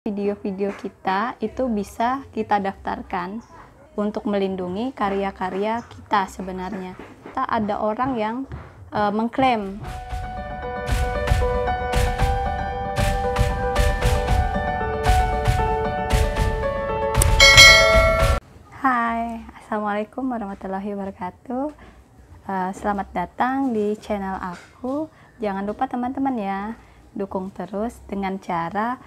Video-video kita itu bisa kita daftarkan untuk melindungi karya-karya kita sebenarnya. Kita ada orang yang mengklaim. Hai, Assalamualaikum warahmatullahi wabarakatuh. Selamat datang di channel aku. Jangan lupa teman-teman ya, dukung terus dengan cara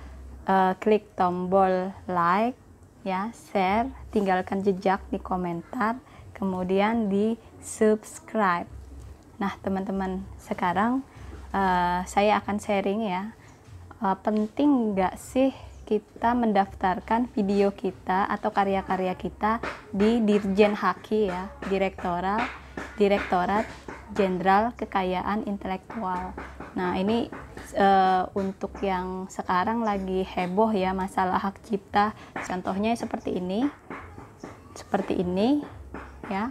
klik tombol like ya, share, tinggalkan jejak di komentar, kemudian di subscribe. Nah teman-teman, sekarang saya akan sharing ya, penting nggak sih kita mendaftarkan video kita atau karya-karya kita di Dirjen HAKI ya, Direktorat Jenderal Kekayaan Intelektual. Nah ini untuk yang sekarang lagi heboh ya masalah hak cipta, contohnya seperti ini ya.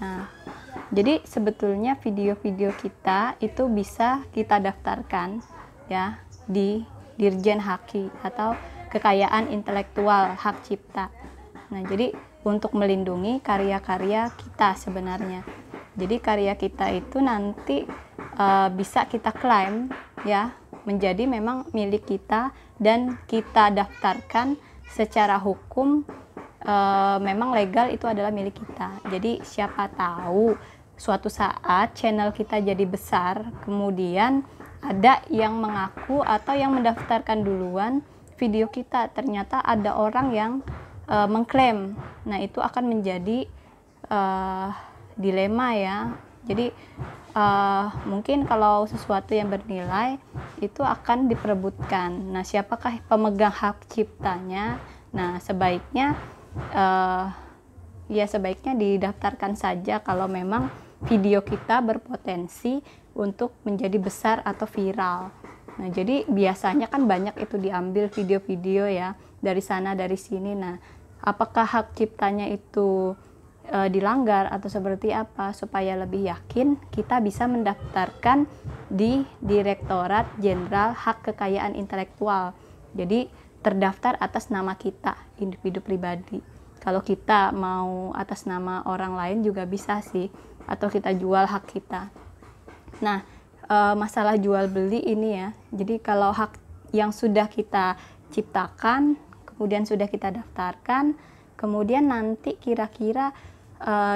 Nah jadi sebetulnya video-video kita itu bisa kita daftarkan ya di Dirjen HAKI atau Kekayaan Intelektual Hak Cipta. Nah jadi untuk melindungi karya-karya kita sebenarnya. Jadi karya kita itu nanti bisa kita klaim ya, menjadi memang milik kita dan kita daftarkan secara hukum, memang legal itu adalah milik kita. Jadi siapa tahu suatu saat channel kita jadi besar, kemudian ada yang mengaku atau yang mendaftarkan duluan video kita, ternyata ada orang yang mengklaim. Nah itu akan menjadi dilema ya. Jadi mungkin kalau sesuatu yang bernilai itu akan diperebutkan. Nah siapakah pemegang hak ciptanya? Nah sebaiknya sebaiknya didaftarkan saja kalau memang video kita berpotensi untuk menjadi besar atau viral. Nah jadi biasanya kan banyak itu diambil video-video ya dari sana dari sini. Nah apakah hak ciptanya itu dilanggar atau seperti apa? Supaya lebih yakin kita bisa mendaftarkan di Direktorat Jenderal Hak Kekayaan Intelektual. Jadi terdaftar atas nama kita, individu pribadi. Kalau kita mau atas nama orang lain juga bisa sih, atau kita jual hak kita. Nah masalah jual beli ini ya, jadi kalau hak yang sudah kita ciptakan kemudian sudah kita daftarkan, kemudian nanti kira-kira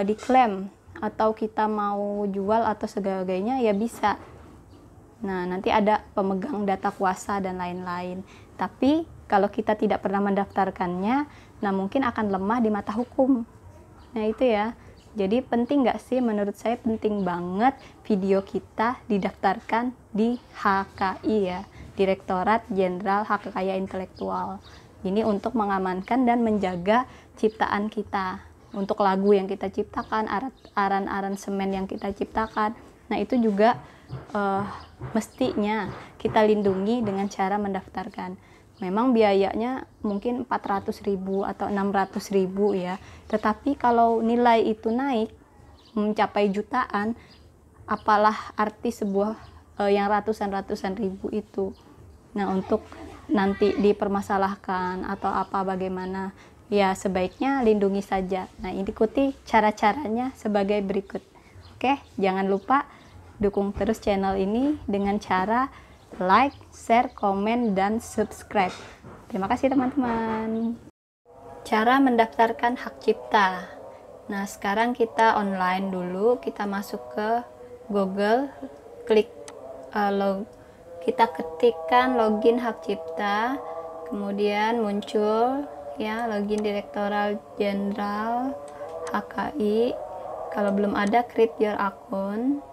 diklaim atau kita mau jual atau sebagainya ya bisa. Nah nanti ada pemegang data kuasa dan lain-lain. Tapi kalau kita tidak pernah mendaftarkannya, nah mungkin akan lemah di mata hukum. Nah itu ya, jadi penting nggak sih? Menurut saya penting banget video kita didaftarkan di HKI ya, Direktorat Jenderal Hak Kekayaan Intelektual. Ini untuk mengamankan dan menjaga ciptaan kita. Untuk lagu yang kita ciptakan, aransemen yang kita ciptakan, nah itu juga mestinya kita lindungi dengan cara mendaftarkan. Memang biayanya mungkin 400.000 atau 600.000 ya, tetapi kalau nilai itu naik mencapai jutaan, apalah arti sebuah yang ratusan ribu itu. Nah untuk nanti dipermasalahkan atau apa bagaimana, ya sebaiknya lindungi saja. Nah ikuti cara-caranya sebagai berikut. Oke, jangan lupa dukung terus channel ini dengan cara like, share, komen, dan subscribe. Terima kasih teman-teman. Cara mendaftarkan hak cipta. Nah sekarang kita online dulu, kita masuk ke Google, klik kita ketikkan login hak cipta, kemudian muncul ya login Direktorat Jenderal HKI. Kalau belum ada, create your account,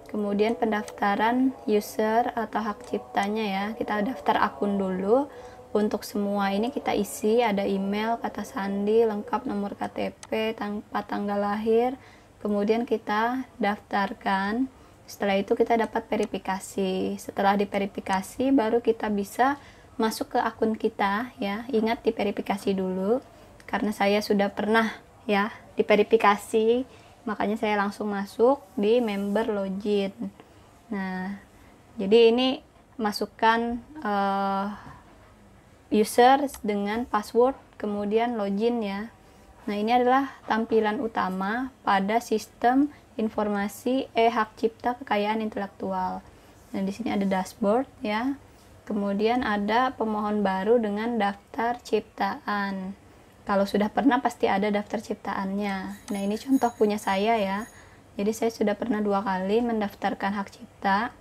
kemudian pendaftaran user atau hak ciptanya ya, kita daftar akun dulu. Untuk semua ini kita isi, ada email, kata sandi, lengkap, nomor KTP, tanggal lahir, kemudian kita daftarkan. Setelah itu kita dapat verifikasi. Setelah diverifikasi baru kita bisa masuk ke akun kita ya. Ingat diverifikasi dulu, karena saya sudah pernah ya diverifikasi, makanya saya langsung masuk di member login. Nah jadi ini masukkan user dengan password, kemudian login ya. Nah, ini adalah tampilan utama pada sistem informasi hak cipta kekayaan intelektual. Nah, di sini ada dashboard ya. Kemudian ada pemohon baru dengan daftar ciptaan. Kalau sudah pernah pasti ada daftar ciptaannya. Nah, ini contoh punya saya ya. Jadi saya sudah pernah 2 kali mendaftarkan hak cipta.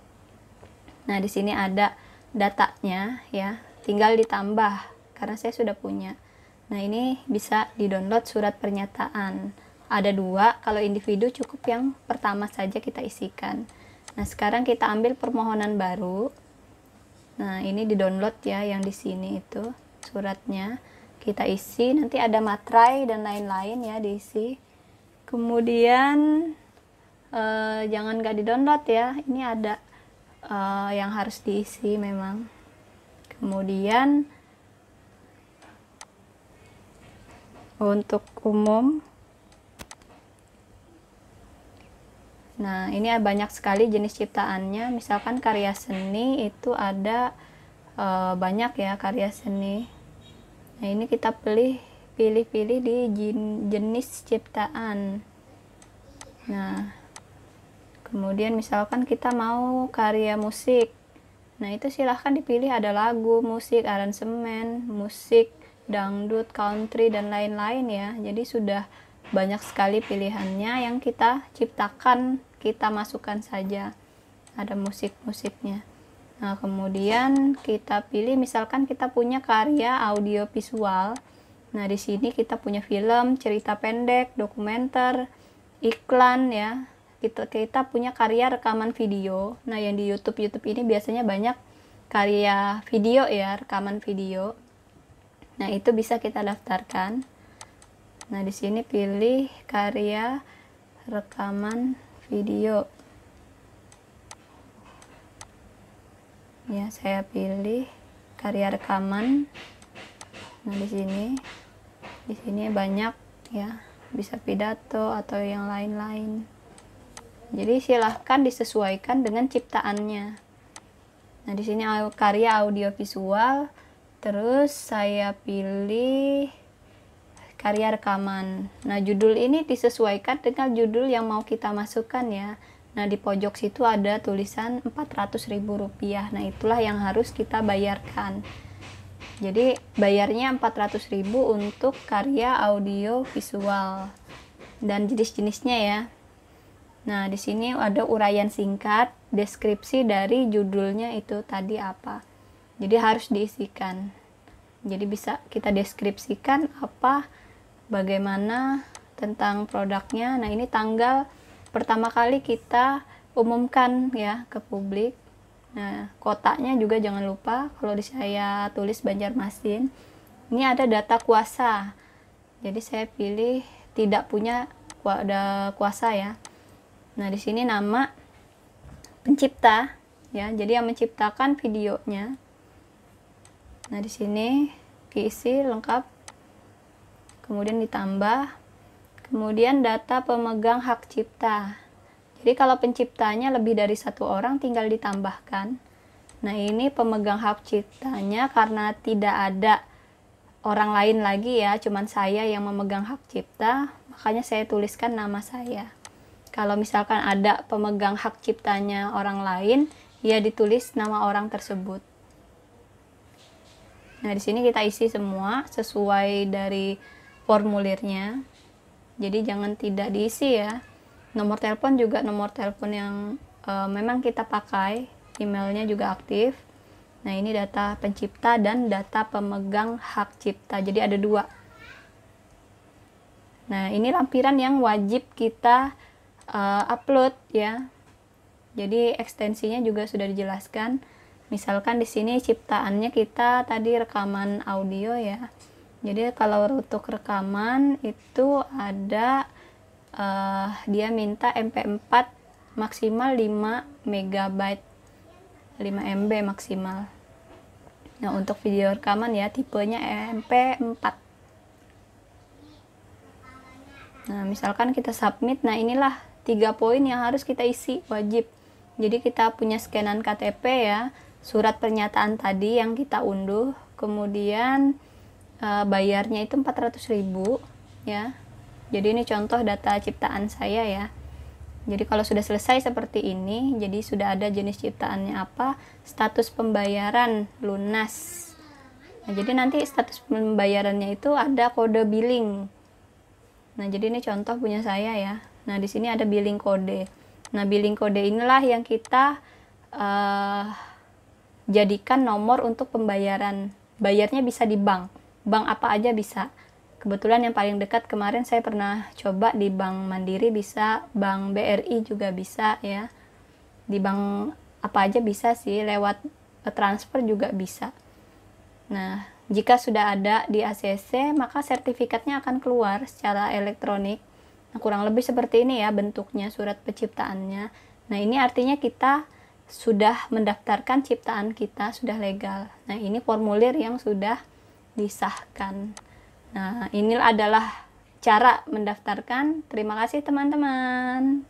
Nah, di sini ada datanya ya. Tinggal ditambah karena saya sudah punya. Nah, ini bisa di-download surat pernyataan. Ada 2, kalau individu cukup yang pertama saja kita isikan. Nah, sekarang kita ambil permohonan baru. Nah, ini di-download ya, yang di sini itu suratnya. Kita isi, nanti ada materai dan lain-lain ya diisi. Kemudian jangan nggak di-download ya, ini ada yang harus diisi memang. Kemudian untuk umum, nah ini banyak sekali jenis ciptaannya. Misalkan karya seni itu ada banyak ya karya seni. Nah, ini kita pilih-pilih di jenis ciptaan. Nah, kemudian misalkan kita mau karya musik, nah itu silahkan dipilih, ada lagu, musik, aransemen, musik dangdut, country, dan lain-lain ya. Jadi sudah banyak sekali pilihannya, yang kita ciptakan kita masukkan saja, ada musik-musiknya. Nah, kemudian kita pilih, misalkan kita punya karya audio visual. Nah, di sini kita punya film, cerita pendek, dokumenter, iklan ya. Kita punya karya rekaman video. Nah, yang di YouTube ini biasanya banyak karya video ya, rekaman video. Nah, itu bisa kita daftarkan. Nah, di sini pilih karya rekaman video. Ya, saya pilih karya rekaman. Nah, di sini banyak ya, bisa pidato atau yang lain-lain. Jadi silahkan disesuaikan dengan ciptaannya. Nah, di sini karya audio visual. Terus saya pilih karya rekaman. Nah, judul ini disesuaikan dengan judul yang mau kita masukkan ya. Nah, di pojok situ ada tulisan Rp400.000. Nah, itulah yang harus kita bayarkan. Jadi bayarnya Rp400.000 untuk karya audio visual dan jenis-jenisnya ya. Nah, di sini ada uraian singkat, deskripsi dari judulnya itu tadi apa. Jadi harus diisikan. Jadi bisa kita deskripsikan apa, bagaimana tentang produknya. Nah, ini tanggal pertama kali kita umumkan ya ke publik. Nah, kotanya juga jangan lupa, kalau di saya tulis Banjarmasin. Ini ada data kuasa. Jadi saya pilih tidak punya kuasa ya. Nah, di sini nama pencipta ya. Jadi yang menciptakan videonya. Nah, di sini diisi lengkap, kemudian ditambah, kemudian data pemegang hak cipta. Jadi kalau penciptanya lebih dari 1 orang tinggal ditambahkan. Nah, ini pemegang hak ciptanya karena tidak ada orang lain lagi ya, cuman saya yang memegang hak cipta, makanya saya tuliskan nama saya. Kalau misalkan ada pemegang hak ciptanya orang lain, ya ditulis nama orang tersebut. Nah, di sini kita isi semua sesuai dari formulirnya. Jadi jangan tidak diisi ya. Nomor telepon juga nomor telepon yang memang kita pakai. Emailnya juga aktif. Nah, ini data pencipta dan data pemegang hak cipta. Jadi ada 2. Nah, ini lampiran yang wajib kita upload ya. Jadi ekstensinya juga sudah dijelaskan. Misalkan di sini ciptaannya kita tadi rekaman audio ya. Jadi kalau untuk rekaman itu ada dia minta MP4 maksimal 5 MB, 5 MB maksimal. Nah, untuk video rekaman ya tipenya MP4. Nah, misalkan kita submit, nah inilah 3 poin yang harus kita isi wajib. Jadi kita punya scanan KTP ya, surat pernyataan tadi yang kita unduh, kemudian bayarnya itu 400.000 ya. Jadi ini contoh data ciptaan saya ya. Jadi kalau sudah selesai seperti ini, jadi sudah ada jenis ciptaannya apa, status pembayaran lunas. Nah, jadi nanti status pembayarannya itu ada kode billing. Nah, jadi ini contoh punya saya ya. Nah, di sini ada billing kode. Nah, billing kode inilah yang kita jadikan nomor untuk pembayaran. Bayarnya bisa di bank. Bank apa aja bisa. Kebetulan yang paling dekat kemarin saya pernah coba di Bank Mandiri bisa, Bank BRI juga bisa ya. Di bank apa aja bisa sih, lewat transfer juga bisa. Nah, jika sudah ada di ACC, maka sertifikatnya akan keluar secara elektronik. Nah, kurang lebih seperti ini ya bentuknya surat penciptaannya. Nah, ini artinya kita sudah mendaftarkan ciptaan kita, sudah legal. Nah, ini formulir yang sudah disahkan. Nah, ini adalah cara mendaftarkan. Terima kasih teman-teman.